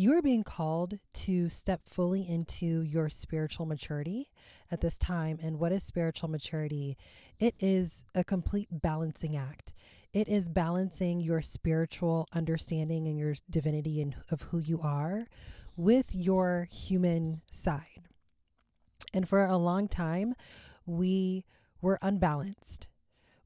You are being called to step fully into your spiritual maturity at this time. And what is spiritual maturity? It is a complete balancing act. It is balancing your spiritual understanding and your divinity and of who you are with your human side. And for a long time, we were unbalanced.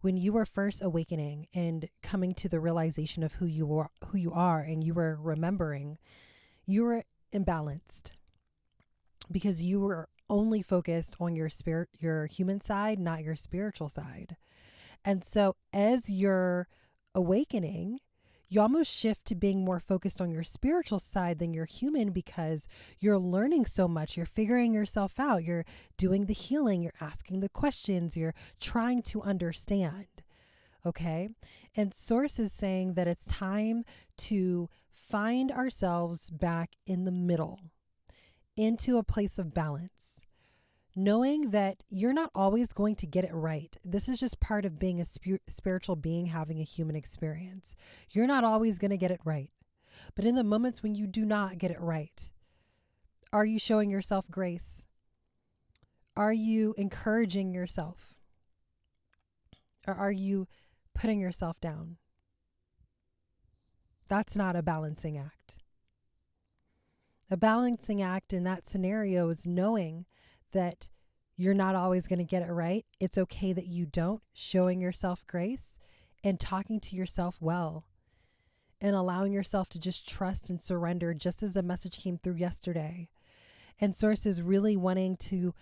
When you were first awakening and coming to the realization of who you are, and you were remembering, you were imbalanced because you were only focused on your human side, not your spiritual side. And so as you're awakening, you almost shift to being more focused on your spiritual side than your human, because you're learning so much. You're figuring yourself out. You're doing the healing. You're asking the questions. You're trying to understand. Okay. And Source is saying that it's time to find ourselves back in the middle, into a place of balance, knowing that you're not always going to get it right. This is just part of being a spiritual being, having a human experience. You're not always going to get it right. But in the moments when you do not get it right, are you showing yourself grace? Are you encouraging yourself? Or are you putting yourself down? That's not a balancing act. A balancing act in that scenario is knowing that you're not always going to get it right. It's okay that you don't, showing yourself grace and talking to yourself well and allowing yourself to just trust and surrender, just as the message came through yesterday. And Source is really wanting to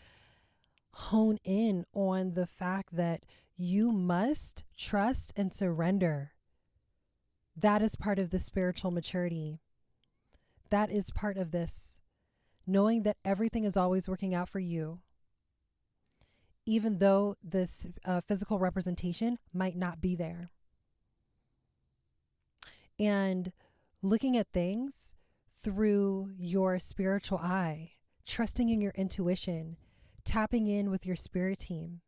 hone in on the fact that you must trust and surrender. That is part of the spiritual maturity. That is part of this. Knowing that everything is always working out for you, even though this physical representation might not be there. And looking at things through your spiritual eye, trusting in your intuition, tapping in with your spirit team.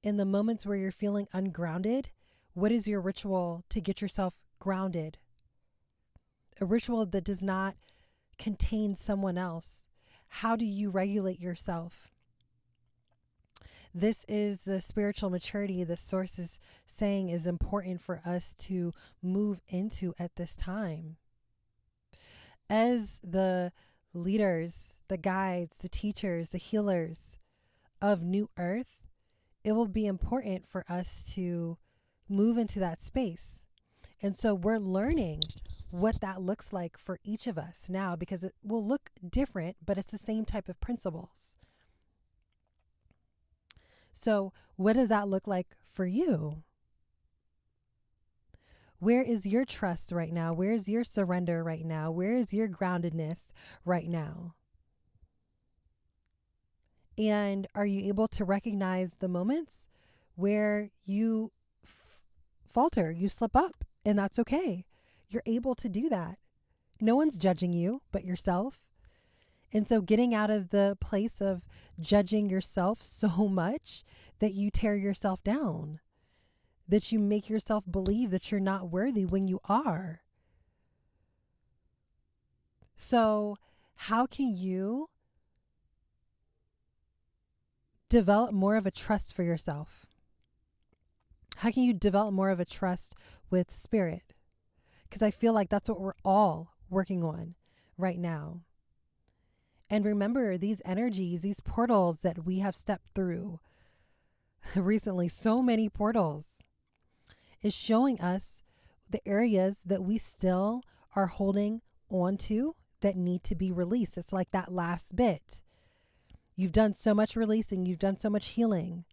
In the moments where you're feeling ungrounded, what is your ritual to get yourself grounded? A ritual that does not contain someone else. How do you regulate yourself? This is the spiritual maturity the Source is saying is important for us to move into at this time. As the leaders, the guides, the teachers, the healers of New Earth, it will be important for us to move into that space. And so we're learning what that looks like for each of us now, because it will look different, but it's the same type of principles. So what does that look like for you? Where is your trust right now? Where is your surrender right now? Where is your groundedness right now? And are you able to recognize the moments where you falter, you slip up, and that's okay. You're able to do that. No one's judging you but yourself. And so getting out of the place of judging yourself so much that you tear yourself down, that you make yourself believe that you're not worthy when you are. So how can you develop more of a trust for yourself? How can you develop more of a trust with spirit? Because I feel like that's what we're all working on right now. And remember, these energies, these portals that we have stepped through recently, so many portals, is showing us the areas that we still are holding on to that need to be released. It's like that last bit. You've done so much releasing. You've done so much healing.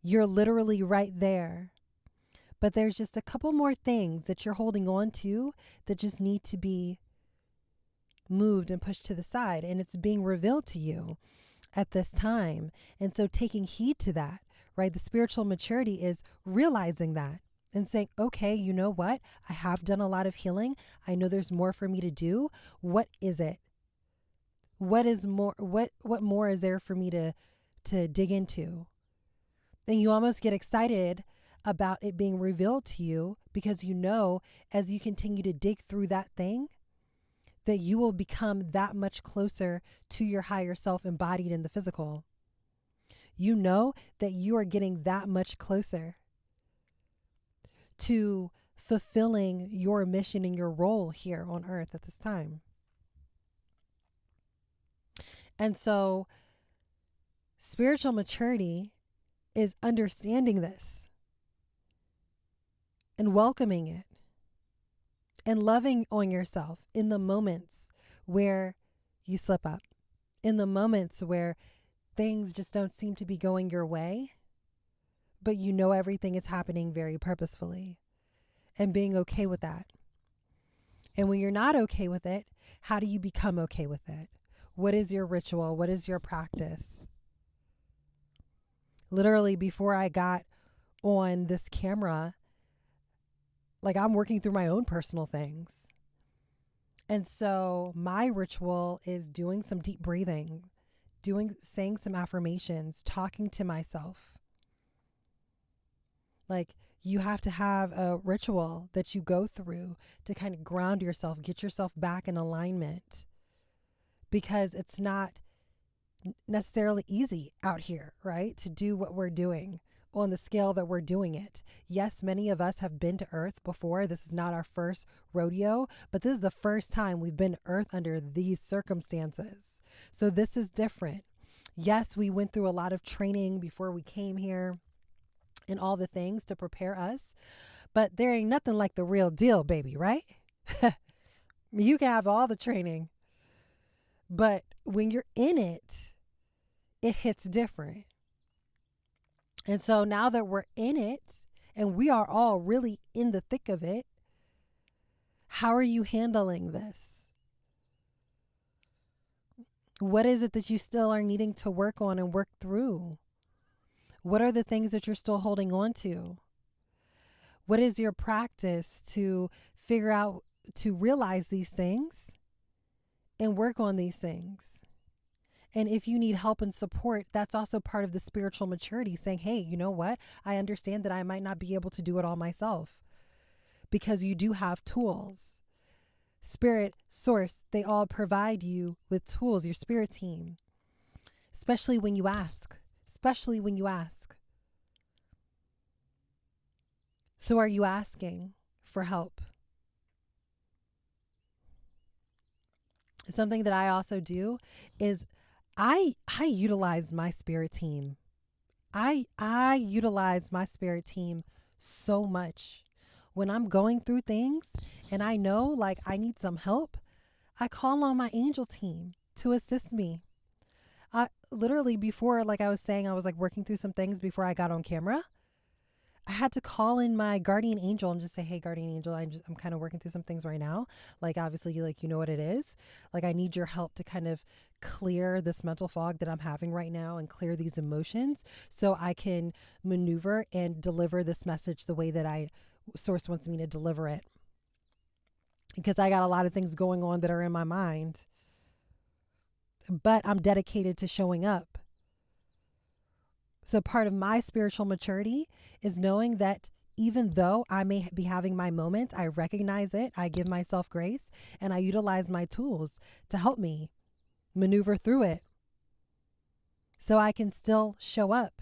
You're literally right there. But there's just a couple more things that you're holding on to that just need to be moved and pushed to the side. And it's being revealed to you at this time. And so taking heed to that, right? The spiritual maturity is realizing that and saying, okay, you know what? I have done a lot of healing. I know there's more for me to do. What is it? What is more? What more is there for me to dig into? And you almost get excited about it being revealed to you, because you know, as you continue to dig through that thing, that you will become that much closer to your higher self embodied in the physical. You know that you are getting that much closer to fulfilling your mission and your role here on earth at this time. And so spiritual maturity is understanding this and welcoming it and loving on yourself in the moments where you slip up, in the moments where things just don't seem to be going your way, but you know everything is happening very purposefully, and being okay with that. And when you're not okay with it, how do you become okay with it? What is your ritual? What is your practice? Literally, before I got on this camera, like, I'm working through my own personal things. And so my ritual is doing some deep breathing, saying some affirmations, talking to myself. Like, you have to have a ritual that you go through to kind of ground yourself, get yourself back in alignment, because it's not necessarily easy out here, right? To do what we're doing on the scale that we're doing it. Yes, many of us have been to Earth before. This is not our first rodeo, but this is the first time we've been to Earth under these circumstances. So this is different. Yes, we went through a lot of training before we came here and all the things to prepare us, but there ain't nothing like the real deal, baby, right? You can have all the training, but when you're in it, it hits different. And so now that we're in it and we are all really in the thick of it, how are you handling this? What is it that you still are needing to work on and work through? What are the things that you're still holding on to? What is your practice to figure out, to realize these things and work on these things? And if you need help and support, that's also part of the spiritual maturity, saying, hey, you know what? I understand that I might not be able to do it all myself, because you do have tools. Spirit, source, they all provide you with tools, your spirit team, especially when you ask. So are you asking for help? Something that I also do is I utilize my spirit team. I utilize my spirit team so much. When I'm going through things and I know, like, I need some help, I call on my angel team to assist me. I literally, before, like I was saying, I was like working through some things before I got on camera. I had to call in my guardian angel and just say, hey, guardian angel, I'm kind of working through some things right now. Like, obviously, you know what it is. Like, I need your help to kind of clear this mental fog that I'm having right now and clear these emotions so I can maneuver and deliver this message the way that Source wants me to deliver it. Because I got a lot of things going on that are in my mind, but I'm dedicated to showing up. So part of my spiritual maturity is knowing that even though I may be having my moment, I recognize it, I give myself grace, and I utilize my tools to help me maneuver through it so I can still show up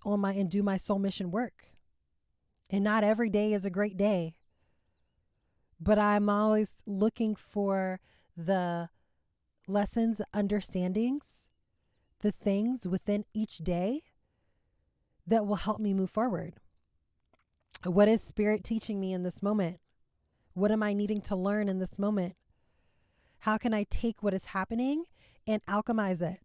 and do my soul mission work. And not every day is a great day, but I'm always looking for the lessons, understandings, the things within each day that will help me move forward. What is Spirit teaching me in this moment? What am I needing to learn in this moment? How can I take what is happening and alchemize it?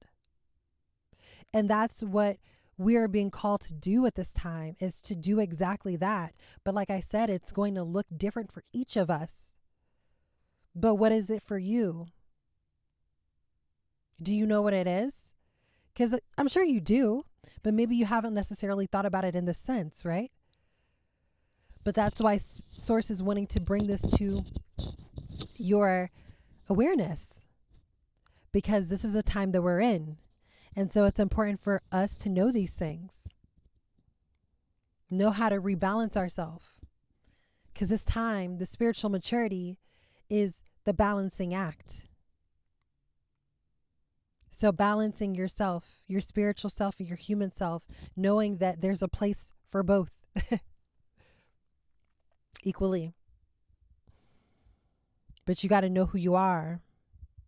And that's what we are being called to do at this time, is to do exactly that. But like I said, it's going to look different for each of us. But what is it for you? Do you know what it is? Because I'm sure you do, but maybe you haven't necessarily thought about it in this sense, right? But that's why Source is wanting to bring this to your awareness, because this is a time that we're in. And so it's important for us to know these things, know how to rebalance ourselves. Because this time, the spiritual maturity is the balancing act. So balancing yourself, your spiritual self and your human self, knowing that there's a place for both equally. But you got to know who you are.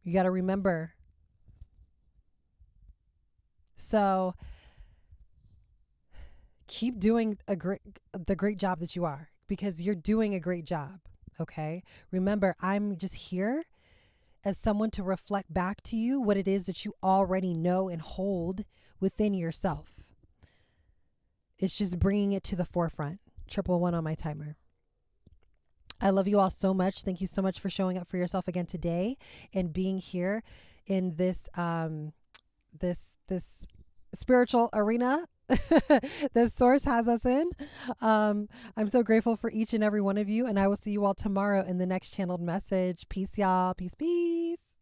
You got to remember. So keep doing the great job that you are, because you're doing a great job. Okay. Remember, I'm just here as someone to reflect back to you what it is that you already know and hold within yourself. It's just bringing it to the forefront. 111 on my timer. I love you all so much. Thank you so much for showing up for yourself again today and being here in this this spiritual arena that Source has us in. I'm so grateful for each and every one of you, and I will see you all tomorrow in the next channeled message. Peace, y'all. Peace, peace.